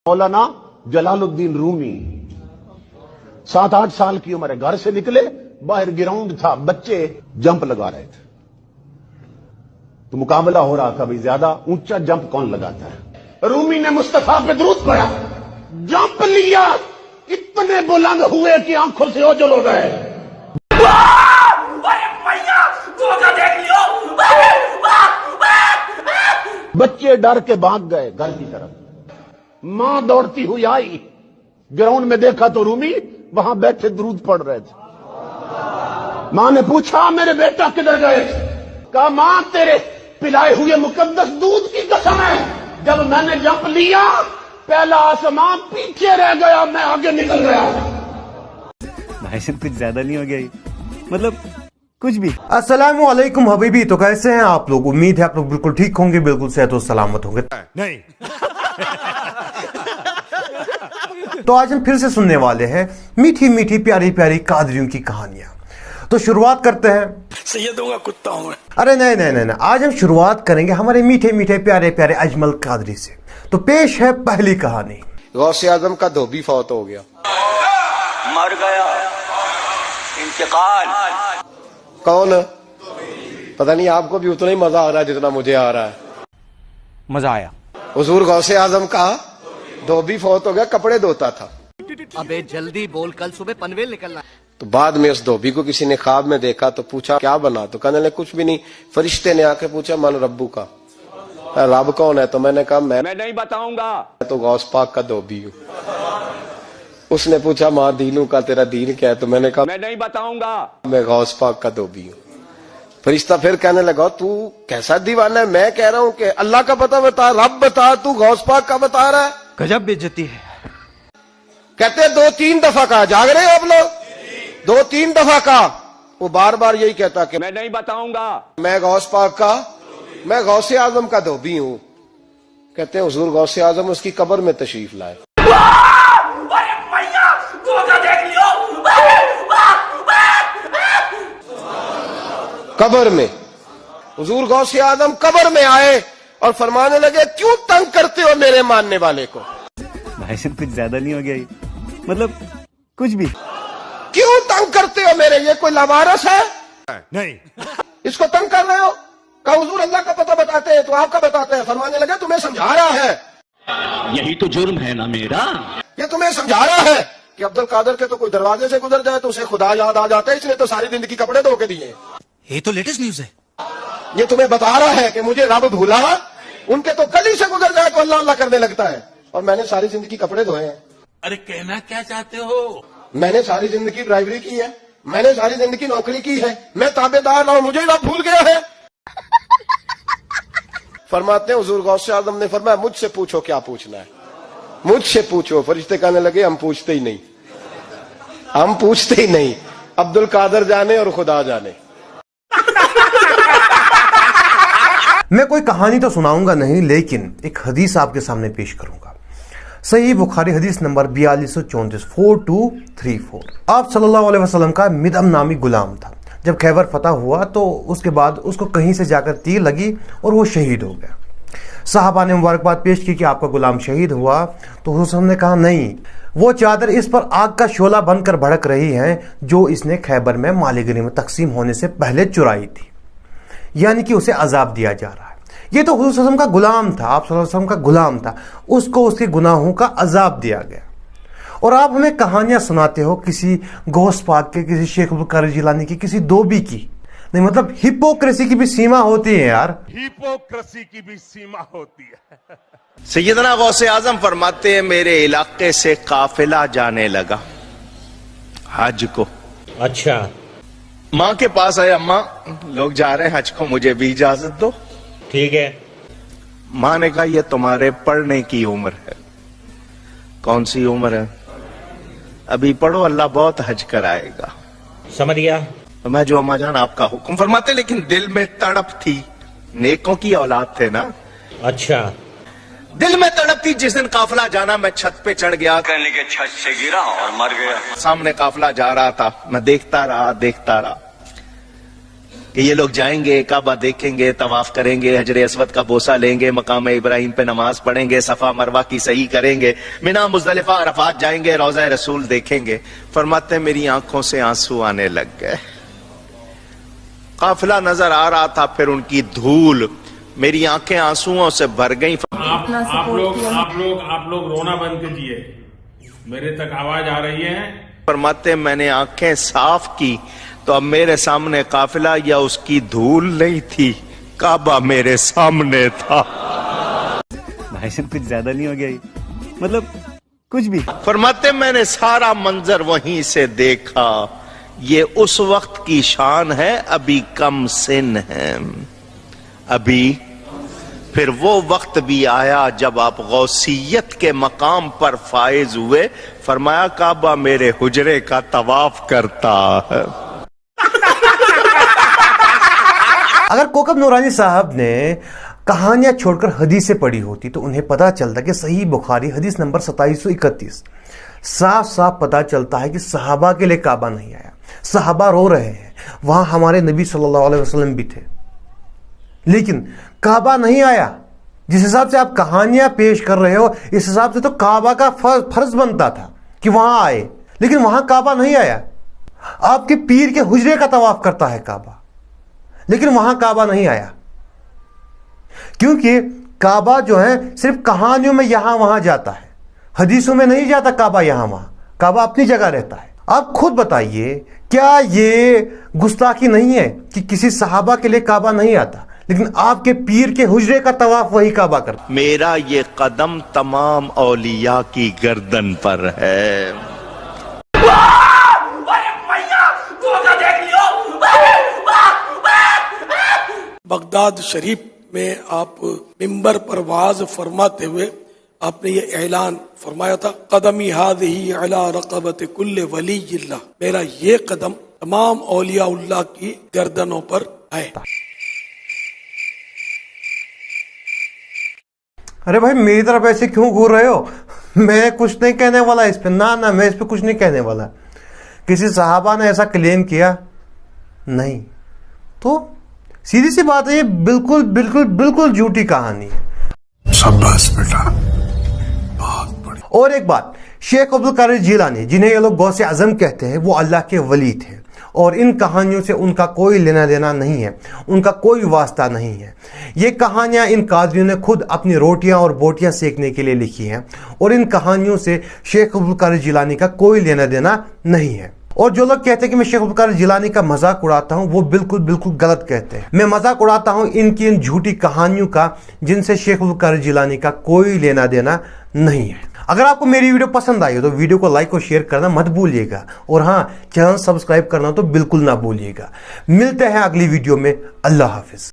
मौलाना जलाल उद्दीन रूमी 7-8 साल की उम्र है, घर से निकले, बाहर ग्राउंड था, बच्चे जंप लगा रहे थे, तो मुकाबला हो रहा था भाई ज्यादा ऊंचा जंप कौन लगाता है। रूमी ने मुस्तफा पे दुरूद पढ़ा, जंप लिया, इतने बुलंद हुए कि आंखों से ओझल हो गए। बच्चे डर के भाग गए घर की तरफ। मां दौड़ती हुई आई, ग्राउंड में देखा तो रूमी वहां बैठे दुरूद पढ़ रहे थे। मां ने पूछा मेरे बेटा किधर गए? कहा मां तेरे पिलाए हुए मुकद्दस दूध की कसम है, जब मैंने जंप लिया पहला आसमान पीछे रह गया, मैं आगे निकल गया। भाई साहब कुछ ज्यादा नहीं हो गया ये? मतलब कुछ भी। अस्सलाम वालेकुम हबीबी, तो कैसे हैं आप लोग? उम्मीद है आप लोग बिल्कुल ठीक होंगे, बिल्कुल सेहत और सलामत होंगे। नहीं। तो आज हम फिर से सुनने वाले हैं मीठी मीठी प्यारी प्यारी कादरियों की कहानियां। तो शुरुआत करते हैं। सैयदों का कुत्ता हूं मैं। अरे नहीं, आज हम शुरुआत करेंगे हमारे मीठे मीठे प्यारे प्यारे अजमल कादरी से। तो पेश है पहली कहानी। गौसे आजम का धोबी फौत हो गया, मर गया, इंतकाल। कौन? पता नहीं, आपको भी उतना ही मजा आ रहा है जितना मुझे आ रहा है। मजा आया। हुजूर गौसे आजम का धोबी फौत हो गया, कपड़े धोता था। अबे जल्दी बोल, कल सुबह पनवेल निकलना। तो बाद में उस धोबी को किसी ने ख्वाब में देखा, तो पूछा क्या बना? तो कहने लगे कुछ भी नहीं। फरिश्ते ने आके पूछा मन रब्बू का, रब कौन है? तो मैंने कहा मैं नहीं बताऊंगा। तो गौस पाक का धोबी हूँ। उसने पूछा माँ दीनू का, तेरा दीन क्या है? तो मैंने कहा मैं नहीं बताऊंगा। मैं गौस पाक का धोबी हूँ। फरिश्ता फिर कहने लगा तू कैसा दीवाना है, मैं कह रहा हूँ कि अल्लाह का पता बता, रब बता, तू गौस पाक का बता रहा है। गजब बेइज्जती है। कहते 2-3 दफा कहा, जाग रहे हो आप लोग? 2-3 दफा कहा, वो बार बार यही कहता कि मैं नहीं बताऊंगा। मैं गौस पाक का, मैं गौसे आजम का धोबी हूँ। कहते हैं हुजूर गौसे आजम उसकी कब्र में तशरीफ लाए। कब्र में हुजूर गौसे आजम कब्र में आए और फरमाने लगे क्यों तंग करते हो मेरे मानने वाले को? भाई साहब कुछ ज्यादा नहीं हो गया ये? मतलब कुछ भी। क्यों तंग करते हो मेरे? ये कोई लवारस है? नहीं। इसको तंग कर रहे हो? कहा हुजूर अल्लाह का पता बताते हैं, तो आपका बताते हैं। फरमाने लगे तुम्हें समझा रहा है, यही तो जुर्म है ना मेरा। ये तुम्हें समझा रहा है कि अब्दुल कादर के तो कोई दरवाजे से गुजर जाए तो उसे खुदा याद आ जाता है, इसने तो सारी जिंदगी कपड़े धो के दिए। ये तो लेटेस्ट न्यूज है। ये तुम्हें बता रहा है कि मुझे रब भूला, उनके तो गली से गुजर जाए तो अल्लाह अल्लाह करने लगता है, और मैंने सारी जिंदगी कपड़े धोए हैं। अरे कहना क्या चाहते हो? मैंने सारी जिंदगी ड्राइवरी की है, मैंने सारी जिंदगी नौकरी की है, मैं ताबेदार ना हूं, मुझे रब भूल गया है। फरमाते हैं हुजूर गौसे आजम ने फरमाया मुझसे पूछो क्या पूछना है, मुझसे पूछो। फरिश्ते कहने लगे हम पूछते ही नहीं, हम पूछते ही नहीं, अब्दुल कादर जाने और खुदा जाने। मैं कोई कहानी तो सुनाऊंगा नहीं, लेकिन एक हदीस आपके सामने पेश करूंगा। सही बुखारी हदीस नंबर 4234 4234। आप सल्लल्लाहु अलैहि वसल्लम का मिदम नामी गुलाम था। जब खैबर फतह हुआ तो उसके बाद उसको कहीं से जाकर तीर लगी और वो शहीद हो गया। साहबा ने मुबारकबाद पेश की कि आपका गुलाम शहीद हुआ, तो हुजूर ने कहा नहीं, वो चादर इस पर आग का शोला बनकर भड़क रही है जो इसने खैबर में माल गनीमत तकसीम होने से पहले चुराई थी, यानी कि उसे अजाब दिया जा रहा है। ये तो हुजूर सल्लल्लाहु अलैहि वसल्लम का गुलाम था, आप सल्लल्लाहु अलैहि वसल्लम का गुलाम था, उसको उसके गुनाहों का अजाब दिया गया। और आप हमें कहानियां सुनाते हो किसी गौस पाक के, किसी शेख अब्दुल कादिर जिलानी की, किसी धोबी की। नहीं मतलब हिपोक्रेसी की भी सीमा होती है यार, हिपोक्रेसी की भी सीमा होती है। सैयदना गौसे आजम फरमाते हैं मेरे इलाके से काफिला जाने लगा हज को। अच्छा। माँ के पास आया, अम्मा लोग जा रहे हैं हज को, मुझे भी इजाजत दो। ठीक है। माँ ने कहा ये तुम्हारे पढ़ने की उम्र है। कौन सी उम्र है? अभी पढ़ो, अल्लाह बहुत हज कराएगा। समझ गया। तो मैं जो अम्मा जान आपका हुक्म फरमाते, लेकिन दिल में तड़प थी, नेकों की औलाद थे ना। अच्छा। दिल में तड़प थी, जिस दिन काफिला जाना मैं छत पे चढ़ गया, कहने के छत से गिरा और मर गया। सामने काफिला जा रहा था, मैं देखता रहा। کہ یہ لوگ جائیں گے، کعبہ دیکھیں گے، طواف کریں گے، حجر اسود کا بوسہ لیں گے، مقام ابراہیم پہ نماز پڑھیں گے، صفا مروہ کی صحیح کریں گے، منا مزدلفہ عرفات جائیں گے، روضہ رسول دیکھیں گے. فرماتے ہیں میری آنکھوں سے آنسو آنے لگ گئے. قافلہ نظر آ رہا تھا، پھر ان کی دھول میری آنکھیں آنسوؤں سے بھر گئیں. آپ لوگ رونا بند کیجیے، میرے تک آواز آ رہی ہے. فرماتے ہیں میں نے آنکھیں صاف کی تو اب میرے سامنے قافلہ یا اس کی دھول نہیں تھی، کعبہ میرے سامنے تھا. بھائی جان کچھ زیادہ نہیں ہو گیا یہ؟ مطلب کچھ بھی. فرماتے میں نے سارا منظر وہیں سے دیکھا. یہ اس وقت کی شان ہے، ابھی کم سن ہے. ابھی پھر وہ وقت بھی آیا جب آپ غوثیت کے مقام پر فائز ہوئے. فرمایا کعبہ میرے حجرے کا طواف کرتا ہے. اگر کوکب نورانی صاحب نے کہانیاں چھوڑ کر حدیثیں پڑھی ہوتی تو انہیں پتا چلتا کہ صحیح بخاری حدیث نمبر 2731 صاف صاف پتا چلتا ہے کہ صحابہ کے لیے کعبہ نہیں آیا. صحابہ رو رہے ہیں، وہاں ہمارے نبی صلی اللہ علیہ وسلم بھی تھے، لیکن کعبہ نہیں آیا. جس حساب سے آپ کہانیاں پیش کر رہے ہو اس حساب سے تو کعبہ کا فرض بنتا تھا کہ وہاں آئے، لیکن وہاں کعبہ نہیں آیا. آپ کے پیر کے حجرے کا طواف کرتا ہے کعبہ، لیکن وہاں کعبہ نہیں آیا. کیونکہ کعبہ جو ہے صرف کہانیوں میں یہاں وہاں جاتا ہے، حدیثوں میں نہیں جاتا کعبہ یہاں وہاں. کعبہ اپنی جگہ رہتا ہے. آپ خود بتائیے کیا یہ گستاخی نہیں ہے کہ کسی صحابہ کے لیے کعبہ نہیں آتا لیکن آپ کے پیر کے حجرے کا طواف وہی کعبہ کرتا؟ میرا یہ قدم تمام اولیاء کی گردن پر ہے. بغداد شریف میں آپ ممبر پر واعظ فرماتے ہوئے آپ نے یہ اعلان فرمایا تھا، قدمی ہذہ علی رقبۃ کل ولی اللہ، میرا یہ قدم تمام اولیاء اللہ کی گردنوں پر ہے. ارے بھائی میری طرف ایسے کیوں گھور رہے ہو؟ میں کچھ نہیں کہنے والا اس پہ. نہ میں اس پہ کچھ نہیں کہنے والا. کسی صحابہ نے ایسا کلیم کیا نہیں. تو سیدھی سی بات ہے، یہ بالکل بالکل بالکل جھوٹی کہانی ہے. शाबाश बेटा, बहुत बड़ी. اور ایک بات، شیخ عبد القادر جیلانی جنہیں یہ لوگ غوث اعظم کہتے ہیں وہ اللہ کے ولی تھے، اور ان کہانیوں سے ان کا کوئی لینا دینا نہیں ہے، ان کا کوئی واسطہ نہیں ہے. یہ کہانیاں ان قاضیوں نے خود اپنی روٹیاں اور بوٹیاں سیکنے کے لیے لکھی ہیں، اور ان کہانیوں سے شیخ عبد القادر جیلانی کا کوئی لینا دینا نہیں ہے. اور جو لوگ کہتے ہیں کہ میں شیخ عبد القادر جیلانی کا مذاق اڑاتا ہوں وہ بالکل بالکل غلط کہتے ہیں. میں مذاق اڑاتا ہوں ان کی ان جھوٹی کہانیوں کا جن سے شیخ عبد القادر جیلانی کا کوئی لینا دینا نہیں ہے. اگر آپ کو میری ویڈیو پسند آئی ہو تو ویڈیو کو لائک اور شیئر کرنا مت بھولیے گا، اور ہاں چینل سبسکرائب کرنا تو بالکل نہ بھولیے گا. ملتے ہیں اگلی ویڈیو میں. اللہ حافظ.